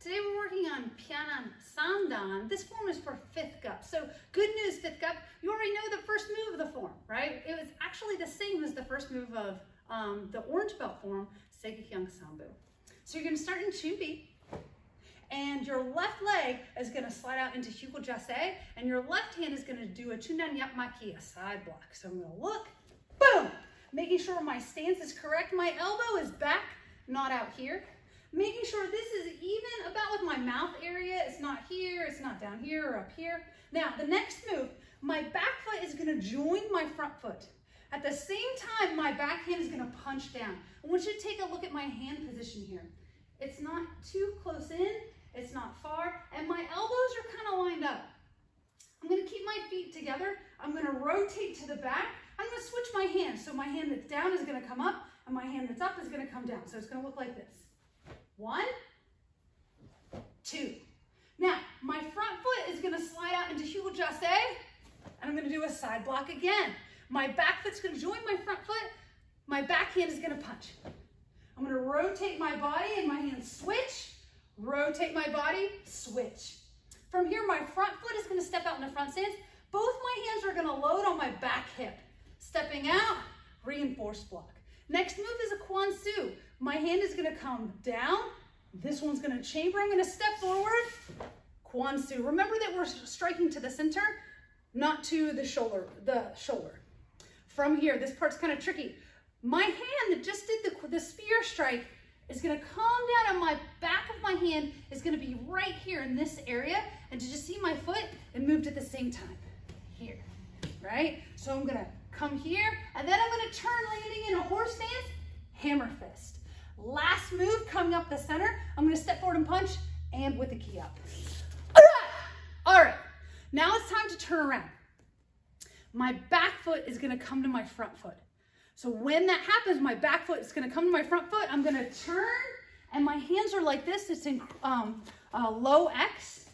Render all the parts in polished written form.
Today we're working on Pyung Ahn Samdan. This form is for 5th cup. So good news, 5th cup, you already know the first move of the form, right? It was actually the same as the first move of the orange belt form, Sekihyung Sambu. So you're going to start in Chunbi, and your left leg is going to slide out into Hyuko Jase, and your left hand is going to do a Chundan Yapmaki, a side block. So I'm going to look, boom, making sure my stance is correct. My elbow is back, not out here. Making sure this is even about with my mouth area. It's not here, it's not down here or up here. Now, the next move, my back foot is gonna join my front foot. At the same time, my back hand is gonna punch down. I want you to take a look at my hand position here. It's not too close in, it's not far, and my elbows are kind of lined up. I'm gonna keep my feet together. I'm gonna rotate to the back. I'm gonna switch my hands. So my hand that's down is gonna come up, and my hand that's up is gonna come down. So it's gonna look like this. 1, 2. Now, my front foot is gonna slide out into Hyuko Jase, and I'm gonna do a side block again. My back foot's gonna join my front foot, my back hand is gonna punch. I'm gonna rotate my body and my hands switch, rotate my body, switch. From here, my front foot is gonna step out in the front stance. Both my hands are gonna load on my back hip. Stepping out, reinforced block. Next move is a Kwansu. My hand is gonna come down. This one's gonna chamber. I'm gonna step forward, Kwansu. Remember that we're striking to the center, not to the shoulder. From here, this part's kind of tricky. My hand that just did the spear strike is gonna come down, and my back of my hand is gonna be right here in this area. And to just see my foot, it moved at the same time, here, right? So I'm gonna come here, and then I'm gonna turn, landing in a horse stance, hammer fist. Last move, coming up the center, I'm gonna step forward and punch, and with the key up. All right, now it's time to turn around. My back foot is gonna come to my front foot. So when that happens, my back foot is gonna come to my front foot, I'm gonna turn, and my hands are like this. It's in low X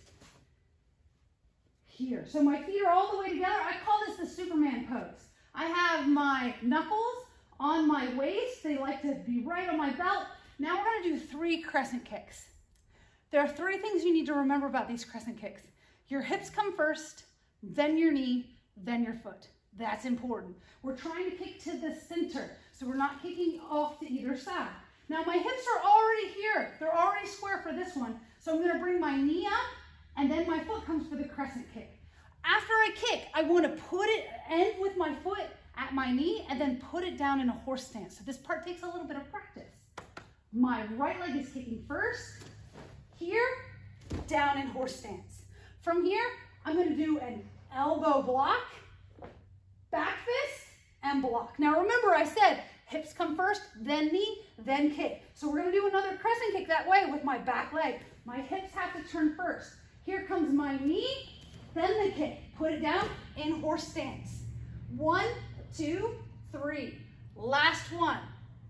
here. So my feet are all the way together. I call this the Superman pose. I have my knuckles on my waist. They like to be right on my belt. Now we're gonna do 3 crescent kicks. There are 3 things you need to remember about these crescent kicks. Your hips come first, then your knee, then your foot. That's important. We're trying to kick to the center, so we're not kicking off to either side. Now my hips are already here. They're already square for this one. So I'm gonna bring my knee up, and then my foot comes for the crescent kick. After I kick, I wanna end with my foot at my knee and then put it down in a horse stance. So this part takes a little bit of practice. My right leg is kicking first, here, down in horse stance. From here, I'm gonna do an elbow block, back fist, and block. Now remember I said hips come first, then knee, then kick. So we're gonna do another crescent kick that way with my back leg. My hips have to turn first. Here comes my knee, then the kick. Put it down in horse stance. 1, 2, 3. Last one.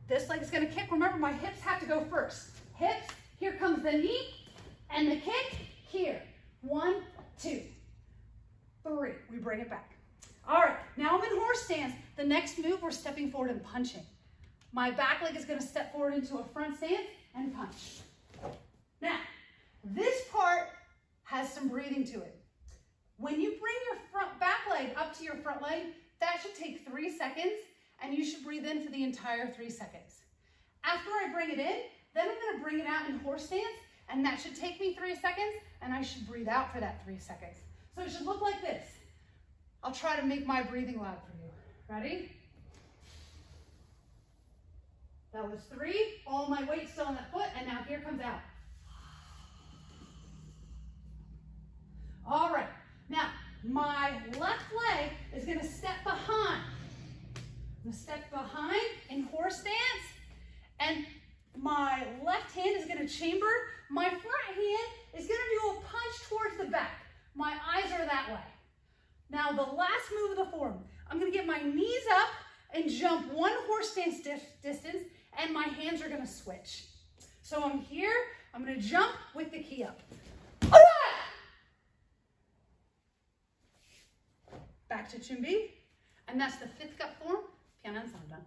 This leg is gonna kick. Remember, my hips have to go first. Hips, here comes the knee, and the kick here. 1, 2, 3. We bring it back. All right, now I'm in horse stance. The next move, we're stepping forward and punching. My back leg is gonna step forward into a front stance and punch. Now, this part has some breathing to it. When you bring your back leg up to your front leg, that should take 3 seconds, and you should breathe in for the entire 3 seconds. After I bring it in, then I'm gonna bring it out in horse stance, and that should take me 3 seconds, and I should breathe out for that 3 seconds. So it should look like this. I'll try to make my breathing loud for you. Ready? That was 3, all my weight still on that foot, and now here comes out. All right, now my left leg is gonna step behind. I'm gonna step behind in horse stance, and my left hand is gonna chamber. My front hand is gonna do a punch towards the back. My eyes are that way. Now the last move of the form, I'm gonna get my knees up and jump 1 horse stance distance, and my hands are gonna switch. So I'm here, I'm gonna jump with the key up. Back to Chunbi, and that's the 5th cup form, Pyung Ahn Samdan.